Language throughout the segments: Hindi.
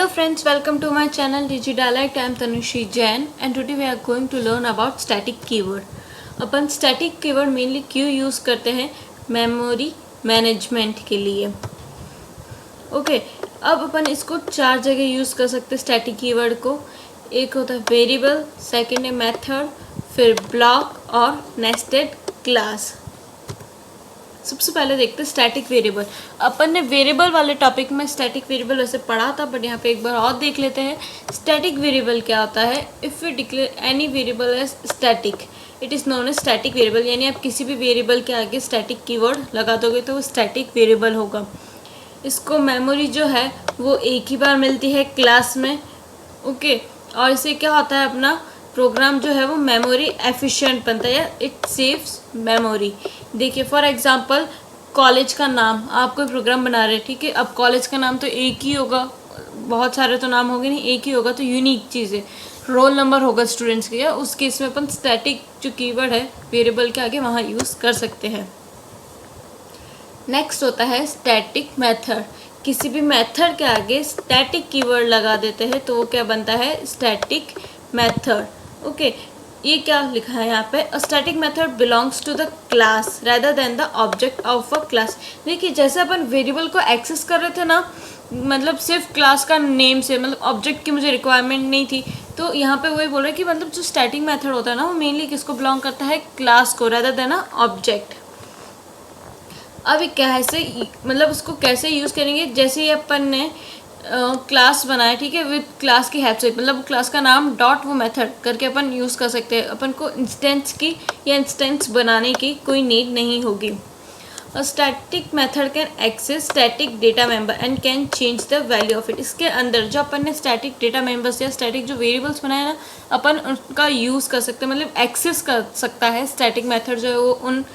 Hello friends, welcome to my channel DigiDialect. I am Tanushi Jain and today we are going to learn about static keyword. Upon static keyword mainly क्यों यूज़ करते हैं? मेमोरी मैनेजमेंट के लिए. ओके, अब अपन इसको चार जगह यूज़ कर सकते हैं स्टैटिक कीवर्ड को. एक होता है वेरिएबल, सेकेंड है मेथड, फिर ब्लॉक और नेस्टेड क्लास. सबसे पहले देखते हैं स्टैटिक वेरिएबल. अपन ने वेरिएबल वाले टॉपिक में स्टैटिक वेरिएबल वैसे पढ़ा था, बट यहाँ पे एक बार और देख लेते हैं. स्टैटिक वेरिएबल क्या होता है? If you declare any variable as static, it is known as static variable. यानी आप किसी भी वेरिएबल के आगे स्टैटिक कीवर्ड लगा दोगे तो वो स्टैटिक वेरिएबल होगा. इसको मेमोरी जो है वो एक ही बार मिलती है क्लास में. ओके, और इससे क्या होता है, अपना प्रोग्राम जो है वो मेमोरी एफिशिएंट बनता है या इट सेव्स मेमोरी. देखिए फॉर एग्जांपल कॉलेज का नाम, आप कोई प्रोग्राम बना रहे हैं, ठीक है. अब कॉलेज का नाम तो एक ही होगा, बहुत सारे तो नाम होंगे नहीं, एक ही होगा तो यूनिक चीज़ है. रोल नंबर होगा स्टूडेंट्स के, या उस केस में अपन स्टैटिक जो कीवर्ड है वेरिएबल के आगे वहाँ यूज़ कर सकते हैं. नेक्स्ट होता है स्टैटिक मेथड. किसी भी मेथड के आगे स्टैटिक कीवर्ड लगा देते हैं तो वो क्या बनता है? Static method. ओके, ये क्या लिखा है यहाँ पे? A static method belongs to the class rather than the object of a class. देखिए जैसे अपन वेरिएबल को एक्सेस कर रहे थे ना, मतलब सिर्फ क्लास का नेम से, मतलब ऑब्जेक्ट की मुझे रिक्वायरमेंट नहीं थी, तो यहाँ पे वही बोल रहे हैं कि मतलब जो स्टैटिक मेथड होता है ना वो मेनली किसको बिलोंग करता है? क्लास को, रादर देन अ ऑब्जेक्ट. अब ये कैसे, मतलब उसको कैसे यूज़ करेंगे? जैसे ही अपन ने क्लास बनाया, ठीक है, विद क्लास की हेल्प से, मतलब क्लास का नाम डॉट वो मेथड करके अपन यूज़ कर सकते हैं. अपन को इंस्टेंस की या इंस्टेंस बनाने की कोई नीड नहीं होगी. A static method can access static data member and can change the value of it. इसके अंदर जो अपन ने स्टैटिक डेटा मेंबर्स या स्टैटिक जो वेरिएबल्स बनाए ना, अपन उनका यूज़ कर सकते हैं, मतलब एक्सेस कर सकता है स्टैटिक मेथड जो है वो उन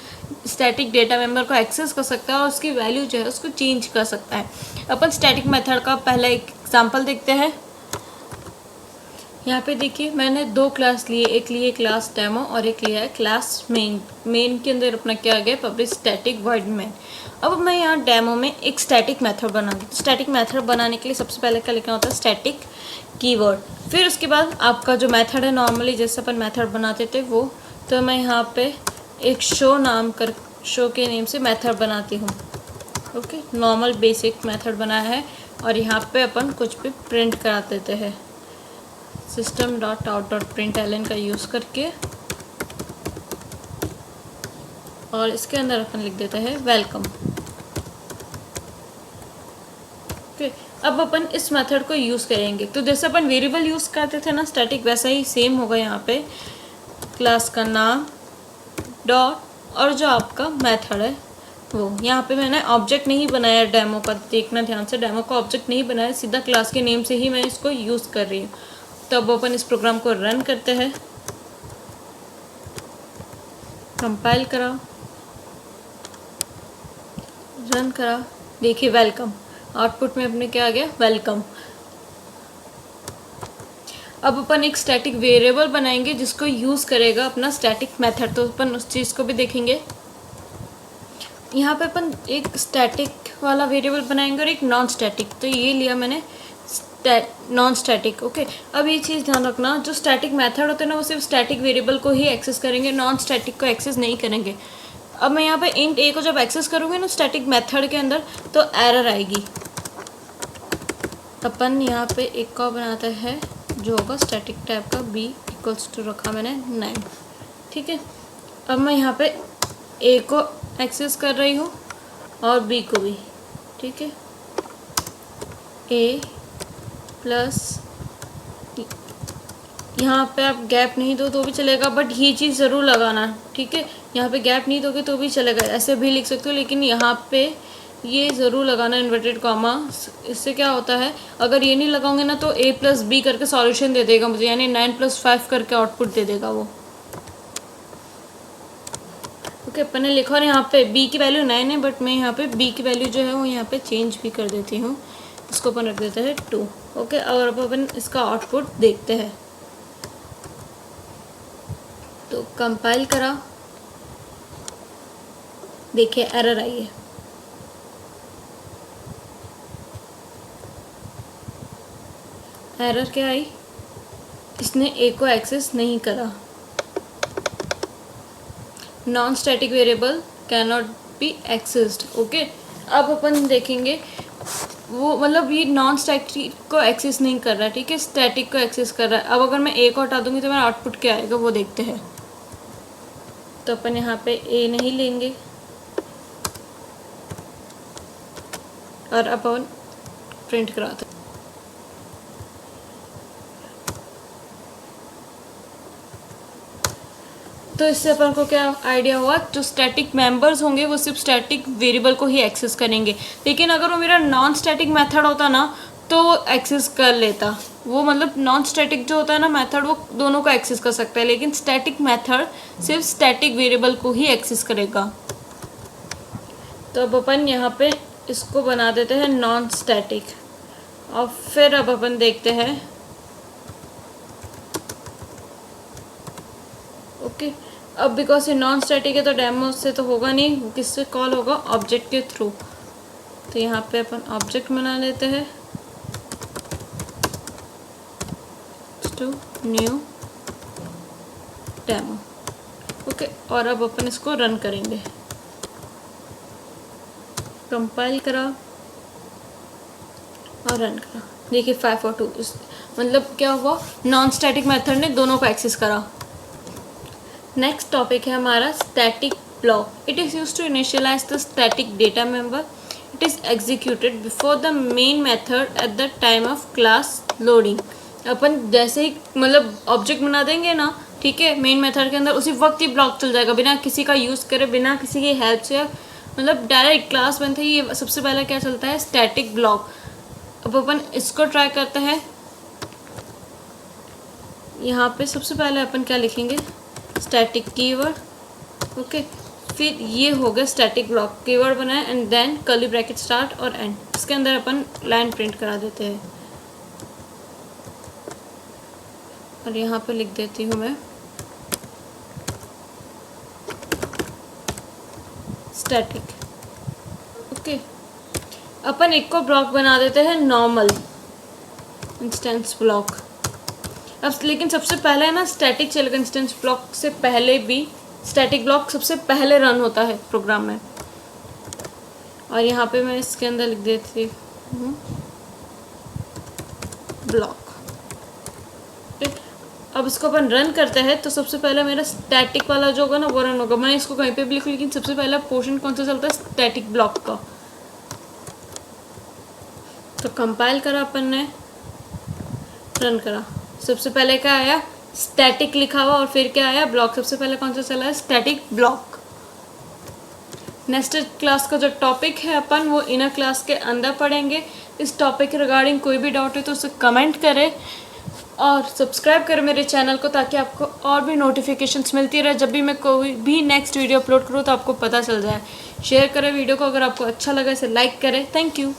स्टैटिक डेटा मेंबर को एक्सेस कर सकता है और उसकी वैल्यू जो है उसको चेंज कर सकता है. अपन स्टैटिक मेथड का पहला एक एग्जांपल देखते हैं. यहाँ पे देखिए मैंने दो क्लास लिए, एक लिए क्लास डेमो और एक लिया है क्लास मेन. मेन के अंदर अपना क्या आ गया? Public static void main. अब मैं यहाँ डेमो में एक स्टैटिक मेथड बनाऊंगी. तो स्टैटिक मेथड बनाने के लिए सबसे पहले क्या लिखना होता है? Static keyword. फिर उसके बाद आपका जो मेथड है, नॉर्मली जैसे अपन मेथड बनाते थे वो, तो मैं यहाँ पे एक शो के नेम से मेथड बनाती हूँ. ओके, नॉर्मल बेसिक मेथड बनाया है और यहाँ पे अपन कुछ भी प्रिंट करा देते हैं system.out.println का यूज़ करके, और इसके अंदर अपन लिख देते हैं वेलकम. ओके, अब अपन इस मेथड को यूज़ करेंगे. तो जैसे अपन वेरिएबल यूज़ करते थे ना स्टैटिक, वैसा ही सेम होगा. यहाँ पे क्लास का नाम डॉट और जो आपका मेथड है वो. यहाँ पे मैंने ऑब्जेक्ट नहीं बनाया डेमो का, देखना ध्यान से, डेमो का ऑब्जेक्ट नहीं बनाया, सीधा क्लास के नेम से ही मैं इसको यूज़ कर रही हूँ. तो अब अपन इस प्रोग्राम को रन करते हैं. कंपाइल करा, रन करा, देखिए वेलकम. आउटपुट में अपने क्या आ गया? वेलकम. अब अपन एक स्टैटिक वेरिएबल बनाएंगे जिसको यूज़ करेगा अपना स्टैटिक मेथड. तो अपन उस चीज़ को भी देखेंगे. यहाँ पे अपन एक स्टैटिक वाला वेरिएबल बनाएंगे और एक नॉन स्टैटिक. तो ये लिया मैंने नॉन स्टैटिक. ओके, अब ये चीज़ ध्यान रखना, जो स्टैटिक मेथड होते हैं ना वो सिर्फ स्टैटिक वेरिएबल को ही एक्सेस करेंगे, नॉन स्टैटिक को एक्सेस नहीं करेंगे. अब मैं यहाँ पे इंट ए को जब एक्सेस करूँगी ना स्टैटिक मेथड के अंदर तो एरर आएगी. अपन यहाँ पे एक और बनाते हैं जो होगा स्टैटिक टाइप का. बी इक्वल्स टू रखा मैंने 9. ठीक है, अब मैं यहाँ पे ए को एक्सेस कर रही हूँ और बी को भी. ठीक है, ए प्लस, यहाँ पे आप गैप नहीं दो तो भी चलेगा, बट ये चीज़ ज़रूर लगाना. ठीक है, यहाँ पे गैप नहीं दोगे तो भी चलेगा, ऐसे भी लिख सकते हो, लेकिन यहाँ पे ये ज़रूर लगाना इन्वर्टेड कॉमा. इससे क्या होता है, अगर ये नहीं लगाओगे ना तो a प्लस बी करके सॉल्यूशन दे देगा मुझे, यानी 9 + 5 करके आउटपुट दे देगा वो. ओके, अपन ने लिखा और यहाँ पे b की वैल्यू 9 है, बट मैं यहाँ पे b की वैल्यू जो है वो यहाँ पे चेंज भी कर देती हूँ. इसको अपन रख देते हैं 2. ओके, और अब अपन इसका आउटपुट देखते हैं. तो कंपाइल करा, देखिए एरर आई है. एरर क्या आई, इसने ए को एक्सेस नहीं करा। Non static variable can not be accessed. Okay, अब अपन देखेंगे वो मतलब ये नॉन स्टैटिक को एक्सेस नहीं कर रहा, ठीक है, स्टैटिक को एक्सेस कर रहा है। अब अगर मैं ए को हटा दूंगी तो मेरा आउटपुट क्या आएगा वो देखते हैं। तो अपन यहाँ पे ए नहीं लेंगे और अपन प्रिंट कराते हैं। तो इससे अपन को क्या आइडिया हुआ, जो स्टैटिक मेंबर्स होंगे वो सिर्फ स्टैटिक वेरिएबल को ही एक्सेस करेंगे, लेकिन अगर वो मेरा नॉन स्टैटिक मेथड होता ना तो वो एक्सेस कर लेता। वो मतलब नॉन स्टैटिक जो होता है ना मेथड, वो दोनों को एक्सेस कर सकता है, लेकिन स्टैटिक मेथड सिर्फ स्टैटिक वेरिएबल को ही एक्सेस करेगा। तो अब अपन यहाँ पे इसको बना देते हैं नॉन स्टैटिक, और फिर अब अपन देखते हैं। ओके, अब बिकॉज ये नॉन स्टैटिक है तो डेमो से तो होगा नहीं, वो किससे कॉल होगा, ऑब्जेक्ट के थ्रू। तो यहाँ पे अपन ऑब्जेक्ट बना लेते हैं, टू न्यू डेमो। ओके, और अब अपन इसको रन करेंगे। कंपाइल करा और रन करा। देखिए 5 और 2 मतलब क्या हुआ, नॉन स्टैटिक मेथड ने दोनों को एक्सेस करा। नेक्स्ट टॉपिक है हमारा static block. It is used to initialize the static data member. It is executed before the main method at the time of class loading. अपन जैसे ही मतलब ऑब्जेक्ट बना देंगे ना, ठीक है, मेन मेथड के अंदर उसी वक्त ही ब्लॉक चल जाएगा, बिना किसी का यूज़ करे, बिना किसी की हेल्प से, मतलब डायरेक्ट क्लास बनते ही ये सबसे पहले क्या चलता है, स्टैटिक ब्लॉक। अब अपन इसको ट्राई करते हैं। यहाँ पे सबसे पहले अपन क्या लिखेंगे, स्टैटिक कीवर्ड। ओके, फिर ये हो गया स्टैटिक ब्लॉक, कीवर्ड बनाए and then curly bracket start और एंड। इसके अंदर अपन लाइन प्रिंट करा देते हैं और यहाँ पे लिख देती हूँ मैं स्टैटिक। ओके, अपन एक को ब्लॉक बना देते हैं नॉर्मल इंस्टेंस ब्लॉक। अब लेकिन सबसे पहले है ना स्टैटिक चलेगा, इंस्टेंस ब्लॉक से पहले भी स्टैटिक ब्लॉक सबसे पहले रन होता है प्रोग्राम में। और यहाँ पे मैं इसके अंदर लिख देती हूँ ब्लॉक। अब इसको अपन रन करते हैं तो सबसे पहले मेरा स्टैटिक वाला जो होगा ना वो रन होगा। मैं इसको कहीं पे भी लिखूँ, लेकिन सबसे पहला पोर्शन कौन सा चलता है, स्टैटिक ब्लॉक का। तो कंपाइल करा अपन ने, रन करा, सबसे पहले क्या आया, स्टैटिक लिखा हुआ, और फिर क्या आया, ब्लॉक। सबसे पहले कौन सा चला है, स्टैटिक ब्लॉक। नेक्स्ट क्लास का जो टॉपिक है अपन वो इनर क्लास के अंदर पढ़ेंगे। इस टॉपिक के रिगार्डिंग कोई भी डाउट है तो उसे कमेंट करें और सब्सक्राइब करें मेरे चैनल को, ताकि आपको और भी नोटिफिकेशंस मिलती रहे। जब भी मैं कोई भी नेक्स्ट वीडियो अपलोड करूँ तो आपको पता चल जाए। शेयर करें वीडियो को, अगर आपको अच्छा लगा इसे लाइक करें। Thank you.